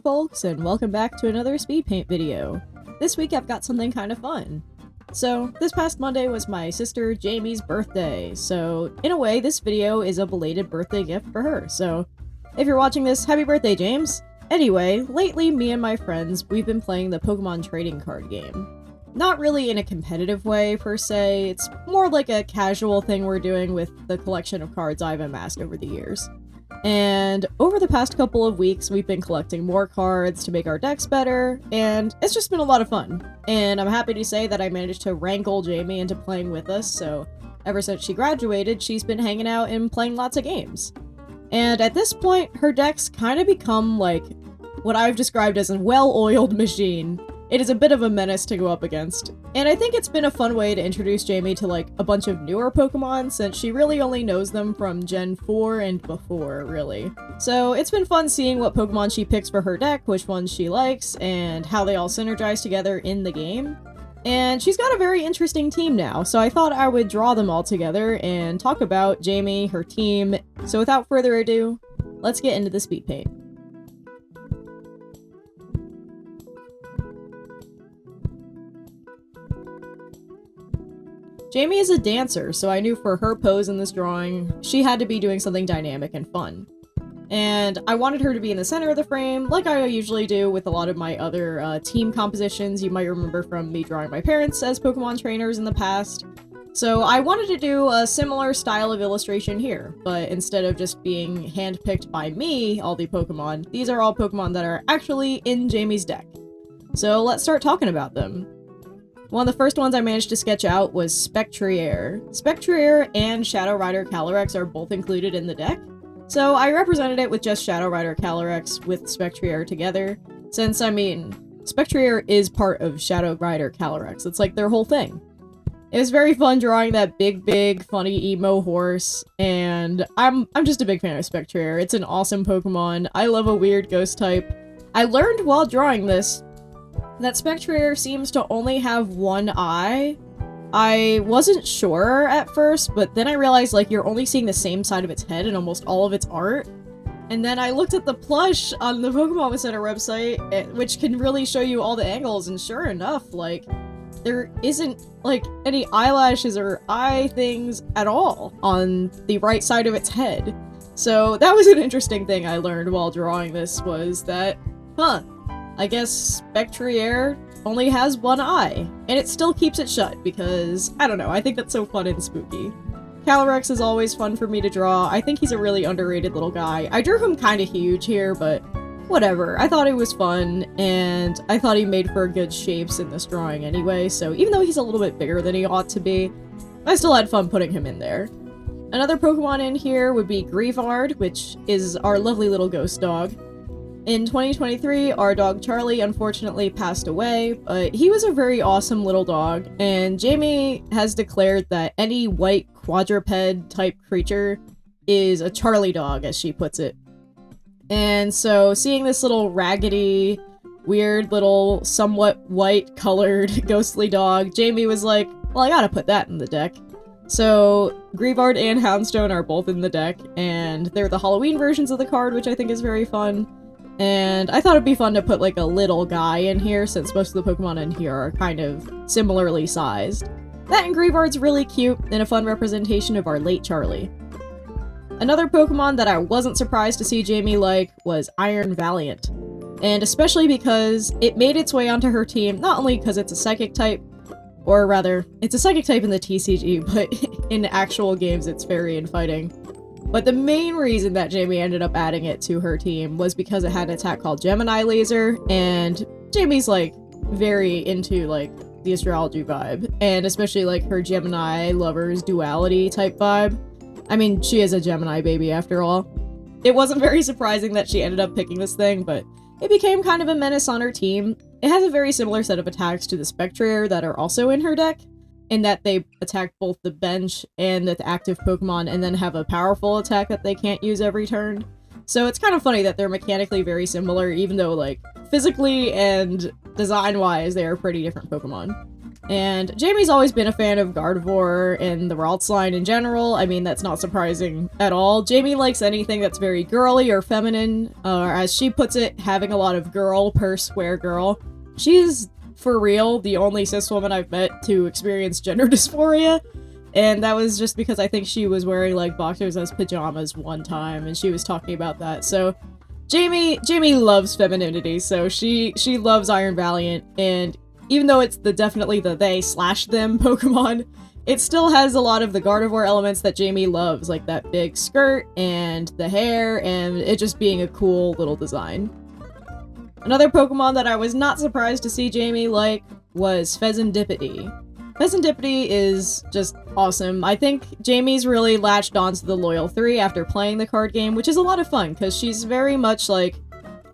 folks, and welcome back to another speed paint video. This week I've got something kind of fun. So, this past Monday was my sister Jamie's birthday, so in a way this video is a belated birthday gift for her, so if you're watching this, happy birthday, James! Anyway, lately me and my friends, we've been playing the Pokemon trading card game. Not really in a competitive way, per se, it's more like a casual thing we're doing with the collection of cards I've amassed over the years. And over the past couple of weeks, we've been collecting more cards to make our decks better, and it's just been a lot of fun. And I'm happy to say that I managed to wrangle Jamie into playing with us, so ever since she graduated, she's been hanging out and playing lots of games. And at this point, her deck's kind of become like what I've described as a well-oiled machine. It is a bit of a menace to go up against, and I think it's been a fun way to introduce Jamie to like a bunch of newer Pokemon since she really only knows them from Gen 4 and before, really. So it's been fun seeing what Pokemon she picks for her deck, which ones she likes, and how they all synergize together in the game. And she's got a very interesting team now, so I thought I would draw them all together and talk about Jamie, her team. So without further ado, let's get into the speed paint. Jamie is a dancer, so I knew for her pose in this drawing, she had to be doing something dynamic and fun. And I wanted her to be in the center of the frame, like I usually do with a lot of my other team compositions you might remember from me drawing my parents as Pokemon trainers in the past. So I wanted to do a similar style of illustration here, but instead of just being handpicked by me, all the Pokemon, these are all Pokemon that are actually in Jamie's deck. So let's start talking about them. One of the first ones I managed to sketch out was Spectrier. Spectrier and Shadow Rider Calyrex are both included in the deck, so I represented it with just Shadow Rider Calyrex with Spectrier together, since, I mean, Spectrier is part of Shadow Rider Calyrex. It's like their whole thing. It was very fun drawing that big, funny emo horse, and I'm just a big fan of Spectrier. It's an awesome Pokemon. I love a weird ghost type. I learned while drawing this that Spectrier seems to only have one eye. I wasn't sure at first, but then I realized like you're only seeing the same side of its head in almost all of its art. And then I looked at the plush on the Pokemon Center website, which can really show you all the angles, and sure enough, like, there isn't like any eyelashes or eye things at all on the right side of its head. So that was an interesting thing I learned while drawing this, was that, I guess Spectrier only has one eye, and it still keeps it shut because, I don't know, I think that's so fun and spooky. Calyrex is always fun for me to draw. I think he's a really underrated little guy. I drew him kind of huge here, but whatever. I thought he was fun, and I thought he made for good shapes in this drawing anyway, so even though he's a little bit bigger than he ought to be, I still had fun putting him in there. Another Pokemon in here would be Greavard, which is our lovely little ghost dog. In 2023, our dog Charlie unfortunately passed away, but he was a very awesome little dog, and Jamie has declared that any white quadruped type creature is a Charlie dog, as she puts it. And so seeing this little raggedy, weird little, somewhat white colored ghostly dog, Jamie was like, well, I gotta put that in the deck. So Greavard and Houndstone are both in the deck, and they're the Halloween versions of the card, which I think is very fun. And I thought it'd be fun to put like a little guy in here, since most of the Pokemon in here are kind of similarly sized. That and Greavard's really cute, and a fun representation of our late Charlie. Another Pokemon that I wasn't surprised to see Jamie like was Iron Valiant. And especially because it made its way onto her team, not only because it's a psychic type, or rather, it's a psychic type in the TCG, but in actual games it's fairy and fighting. But the main reason that Jamie ended up adding it to her team was because it had an attack called Gemini Laser, and Jamie's like very into like the astrology vibe, and especially like her Gemini lovers duality type vibe. I mean, she is a Gemini baby after all. It wasn't very surprising that she ended up picking this thing, but it became kind of a menace on her team. It has a very similar set of attacks to the Spectrier that are also in her deck, in that they attack both the bench and the active Pokemon and then have a powerful attack that they can't use every turn. So it's kind of funny that they're mechanically very similar, even though like physically and design-wise they are pretty different Pokemon. And Jamie's always been a fan of Gardevoir and the Ralts line in general. I mean, that's not surprising at all. Jamie likes anything that's very girly or feminine, or as she puts it, having a lot of girl per square girl. She's, for real, the only cis woman I've met to experience gender dysphoria. And that was just because I think she was wearing, like, boxers as pajamas one time, and she was talking about that. So, Jamie loves femininity, so she loves Iron Valiant, and even though it's definitely the they/them Pokemon, it still has a lot of the Gardevoir elements that Jamie loves, like that big skirt and the hair, and it just being a cool little design. Another Pokemon that I was not surprised to see Jamie like was Pheasantipede. Pheasantipede is just awesome. I think Jamie's really latched onto the Loyal 3 after playing the card game, which is a lot of fun, because she's very much, like,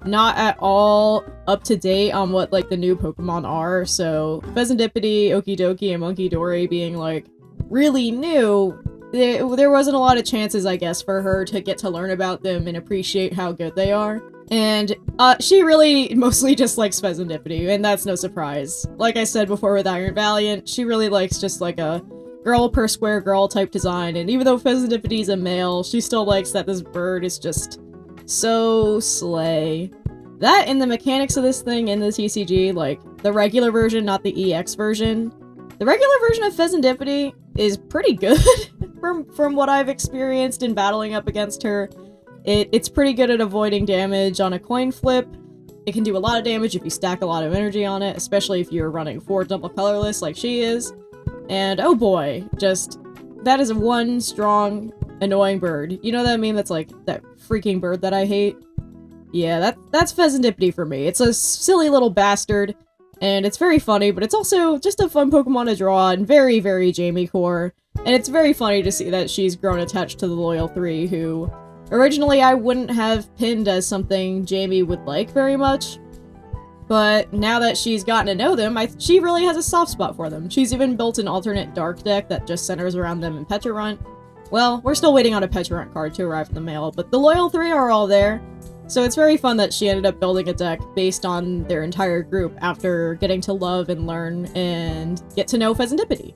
not at all up to date on what, like, the new Pokemon are, so Pheasantipede, Okidoki, and Munkidori being, like, really new, there wasn't a lot of chances, I guess, for her to get to learn about them and appreciate how good they are. And, she really mostly just likes Pheasantipede, and that's no surprise. Like I said before with Iron Valiant, she really likes just, like, a girl per square girl type design, and even though Pheasantipede's a male, she still likes that this bird is just so slay. That and the mechanics of this thing in the TCG, like, the regular version, not the EX version. The regular version of Pheasantipede is pretty good from what I've experienced in battling up against her. It's pretty good at avoiding damage on a coin flip. It can do a lot of damage if you stack a lot of energy on it, especially if you're running 4 double colorless like she is. And oh boy, just, that is one strong, annoying bird. You know that meme that's like, that freaking bird that I hate? Yeah, that's Pheasantipede for me. It's a silly little bastard, and it's very funny, but it's also just a fun Pokemon to draw, and very, very Jamie core. And it's very funny to see that she's grown attached to the Loyal 3, who originally I wouldn't have pinned as something Jamie would like very much. But now that she's gotten to know them, she really has a soft spot for them. She's even built an alternate Dark deck that just centers around them in Pecharunt. Well, we're still waiting on a Pecharunt card to arrive in the mail, but the Loyal 3 are all there. So it's very fun that she ended up building a deck based on their entire group after getting to love and learn and get to know Pheasantipede.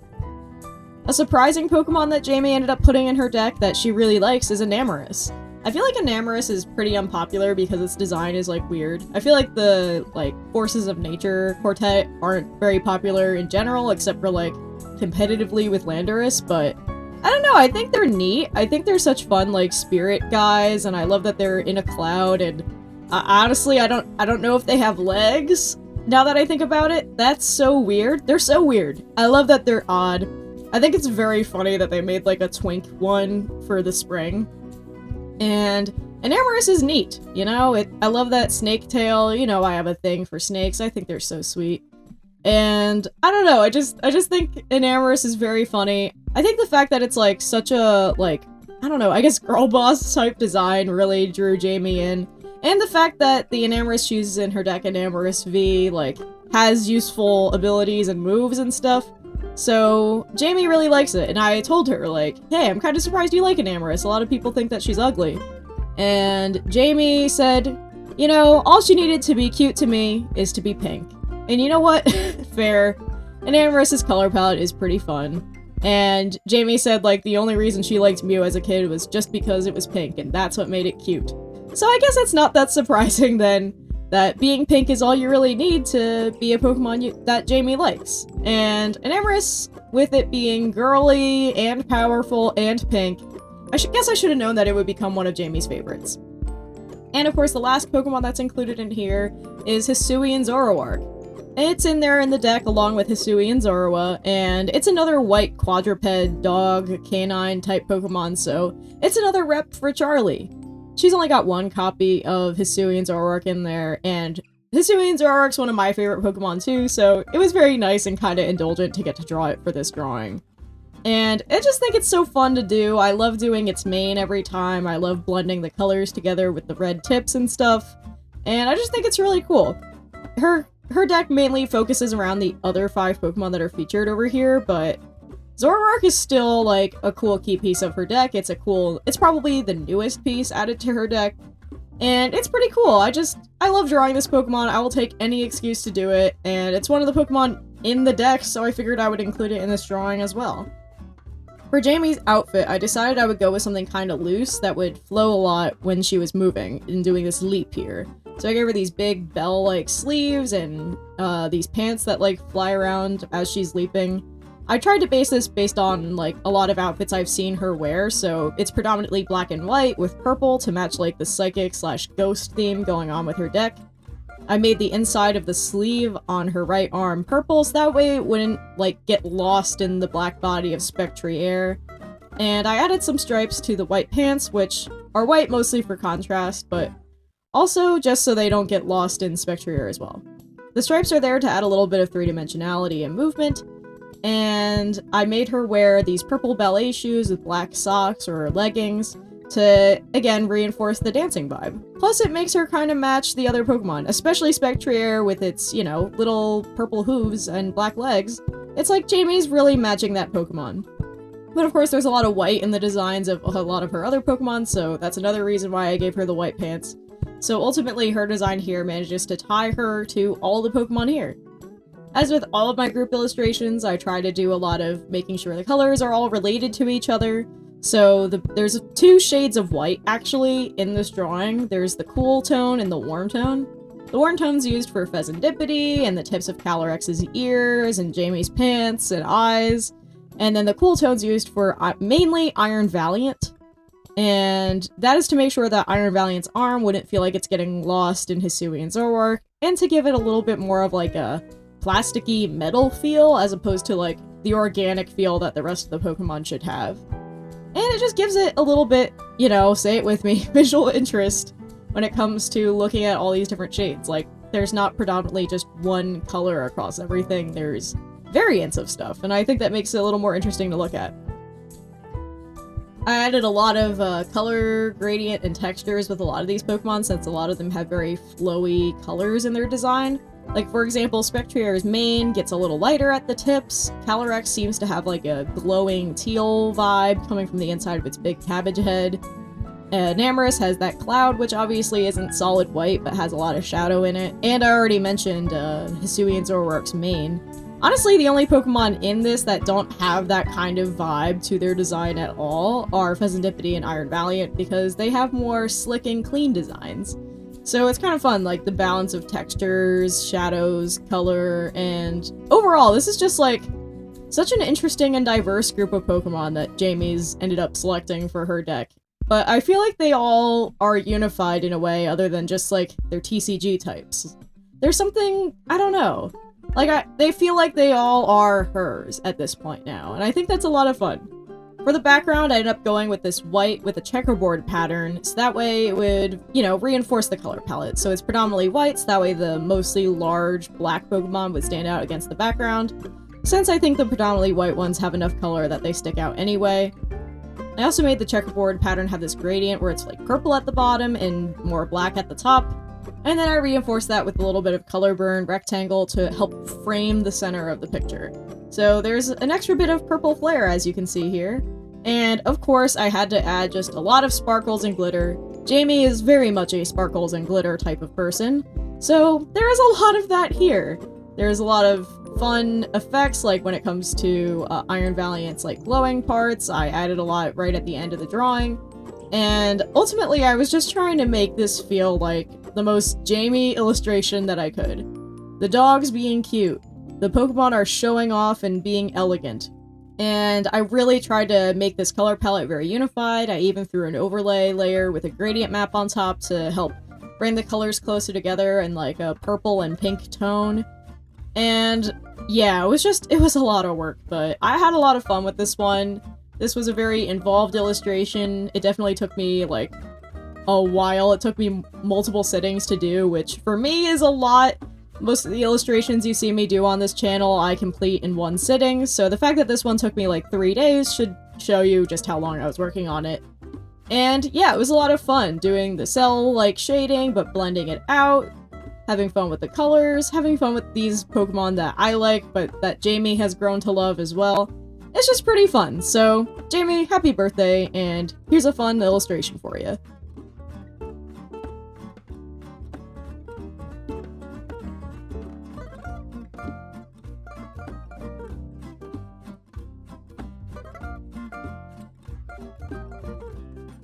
A surprising Pokemon that Jamie ended up putting in her deck that she really likes is Enamorus. I feel like Enamorus is pretty unpopular because its design is, like, weird. I feel like the, like, Forces of Nature quartet aren't very popular in general, except for, like, competitively with Landorus, but I don't know, I think they're neat. I think they're such fun, like, spirit guys, and I love that they're in a cloud, and honestly, I don't know if they have legs. Now that I think about it, that's so weird. They're so weird. I love that they're odd. I think it's very funny that they made, like, a twink one for the spring. And Enamorus is neat, you know? I love that snake tail. You know, I have a thing for snakes. I think they're so sweet. And I don't know, I just think Enamorus is very funny. I think the fact that it's, like, such a, like, I don't know, I guess girl boss type design really drew Jamie in. And the fact that the Enamorus she uses in her deck, Enamorus V, like, has useful abilities and moves and stuff. So, Jamie really likes it, and I told her, like, hey, I'm kind of surprised you like Enamorus. A lot of people think that she's ugly. And Jamie said, you know, all she needed to be cute to me is to be pink. And you know what? Fair. Enamorus's color palette is pretty fun. And Jamie said, like, the only reason she liked Mew as a kid was just because it was pink, and that's what made it cute. So I guess it's not that surprising, then, that being pink is all you really need to be a Pokemon that Jamie likes. And Enamorus, with it being girly and powerful and pink, I guess I should have known that it would become one of Jamie's favorites. And of course, the last Pokemon that's included in here is Hisuian Zoroark. It's in there in the deck along with Hisuian Zorua, and it's another white quadruped dog canine type Pokemon, so it's another rep for Charlie. She's only got one copy of Hisuian Zoroark in there, and Hisuian Zoroark's one of my favorite Pokemon too, so it was very nice and kind of indulgent to get to draw it for this drawing. And I just think it's so fun to do. I love doing its mane every time. I love blending the colors together with the red tips and stuff, and I just think it's really cool. Her deck mainly focuses around the other 5 Pokemon that are featured over here, but Zoroark is still, like, a cool key piece of her deck. It's probably the newest piece added to her deck, and it's pretty cool. I love drawing this Pokemon. I will take any excuse to do it, and it's one of the Pokemon in the deck, so I figured I would include it in this drawing as well. For Jamie's outfit, I decided I would go with something kind of loose that would flow a lot when she was moving and doing this leap here. So I gave her these big bell-like sleeves and these pants that like fly around as she's leaping. I tried to base this based on like a lot of outfits I've seen her wear, so it's predominantly black and white with purple to match like the psychic/ghost theme going on with her deck. I made the inside of the sleeve on her right arm purple, so that way it wouldn't, like, get lost in the black body of Spectrier. And I added some stripes to the white pants, which are white mostly for contrast, but also just so they don't get lost in Spectrier as well. The stripes are there to add a little bit of three-dimensionality and movement, and I made her wear these purple ballet shoes with black socks or leggings, to, again, reinforce the dancing vibe. Plus, it makes her kind of match the other Pokemon, especially Spectrier with its, you know, little purple hooves and black legs. It's like Jamie's really matching that Pokemon. But of course, there's a lot of white in the designs of a lot of her other Pokemon, so that's another reason why I gave her the white pants. So ultimately, her design here manages to tie her to all the Pokemon here. As with all of my group illustrations, I try to do a lot of making sure the colors are all related to each other. So there's two shades of white, actually, in this drawing. There's the cool tone and the warm tone. The warm tone's used for Pheasantipity and the tips of Calyrex's ears and Jamie's pants and eyes. And then the cool tone's used for mainly Iron Valiant. And that is to make sure that Iron Valiant's arm wouldn't feel like it's getting lost in Hisui and Zoroark, and to give it a little bit more of like a plasticky metal feel as opposed to like the organic feel that the rest of the Pokemon should have. And it just gives it a little bit, you know, say it with me, visual interest when it comes to looking at all these different shades. Like, there's not predominantly just one color across everything, there's variants of stuff, and I think that makes it a little more interesting to look at. I added a lot of color gradient and textures with a lot of these Pokemon, since a lot of them have very flowy colors in their design. Like, for example, Spectrier's mane gets a little lighter at the tips. Calyrex seems to have like a glowing teal vibe coming from the inside of its big cabbage head. Namorous has that cloud, which obviously isn't solid white, but has a lot of shadow in it. And I already mentioned Hisui and Zoroark's mane. Honestly, the only Pokemon in this that don't have that kind of vibe to their design at all are Pheasantipity and Iron Valiant, because they have more slick and clean designs. So it's kind of fun, like the balance of textures, shadows, color, and overall, this is just like such an interesting and diverse group of Pokemon that Jamie's ended up selecting for her deck. But I feel like they all are unified in a way other than just like their TCG types. There's something, I don't know, like they feel like they all are hers at this point now, and I think that's a lot of fun. For the background, I ended up going with this white with a checkerboard pattern, so that way it would, you know, reinforce the color palette. So it's predominantly white, so that way the mostly large black Pokemon would stand out against the background, since I think the predominantly white ones have enough color that they stick out anyway. I also made the checkerboard pattern have this gradient where it's like purple at the bottom and more black at the top, and then I reinforced that with a little bit of color burn rectangle to help frame the center of the picture. So there's an extra bit of purple flare, as you can see here. And of course, I had to add just a lot of sparkles and glitter. Jamie is very much a sparkles and glitter type of person, so there is a lot of that here. There's a lot of fun effects, like when it comes to Iron Valiant's like glowing parts. I added a lot right at the end of the drawing. And ultimately, I was just trying to make this feel like the most Jamie illustration that I could. The dogs being cute. The Pokemon are showing off and being elegant. And I really tried to make this color palette very unified. I even threw an overlay layer with a gradient map on top to help bring the colors closer together in like a purple and pink tone. And yeah, it was a lot of work, but I had a lot of fun with this one. This was a very involved illustration. It definitely took me like a while. It took me multiple sittings to do, which for me is a lot. Most of the illustrations you see me do on this channel, I complete in one sitting, so the fact that this one took me like 3 days should show you just how long I was working on it. And yeah, it was a lot of fun doing the cell-like shading, but blending it out, having fun with the colors, having fun with these Pokemon that I like, but that Jamie has grown to love as well. It's just pretty fun, so Jamie, happy birthday, and here's a fun illustration for you.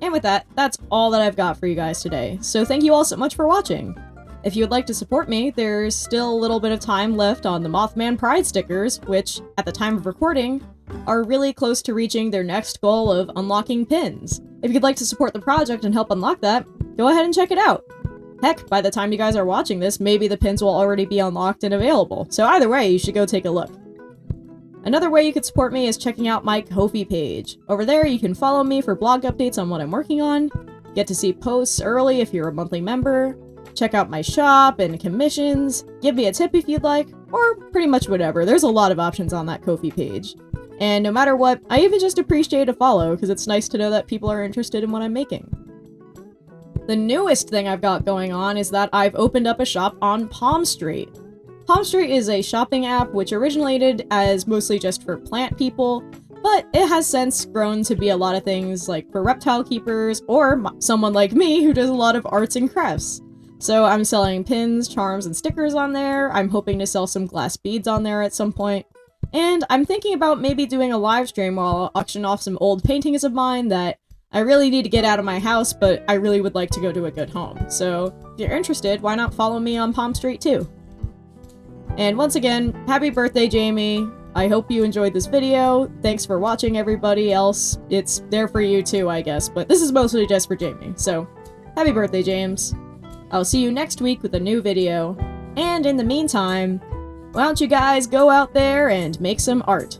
And with that, that's all that I've got for you guys today, so thank you all so much for watching! If you would like to support me, there's still a little bit of time left on the Mothman Pride stickers, which, at the time of recording, are really close to reaching their next goal of unlocking pins. If you'd like to support the project and help unlock that, go ahead and check it out! Heck, by the time you guys are watching this, maybe the pins will already be unlocked and available, so either way, you should go take a look. Another way you could support me is checking out my Ko-fi page. Over there, you can follow me for blog updates on what I'm working on, get to see posts early if you're a monthly member, check out my shop and commissions, give me a tip if you'd like, or pretty much whatever. There's a lot of options on that Ko-fi page. And no matter what, I even just appreciate a follow, because it's nice to know that people are interested in what I'm making. The newest thing I've got going on is that I've opened up a shop on Palm Street. Palm Street is a shopping app which originated as mostly just for plant people, but it has since grown to be a lot of things like for reptile keepers or someone like me who does a lot of arts and crafts. So I'm selling pins, charms, and stickers on there. I'm hoping to sell some glass beads on there at some point. And I'm thinking about maybe doing a live stream while I'll auction off some old paintings of mine that I really need to get out of my house, but I really would like to go to a good home. So if you're interested, why not follow me on Palm Street too? And once again, happy birthday, Jamie! I hope you enjoyed this video. Thanks for watching, everybody else. It's there for you too, I guess, but this is mostly just for Jamie. So, happy birthday, James. I'll see you next week with a new video. And in the meantime, why don't you guys go out there and make some art?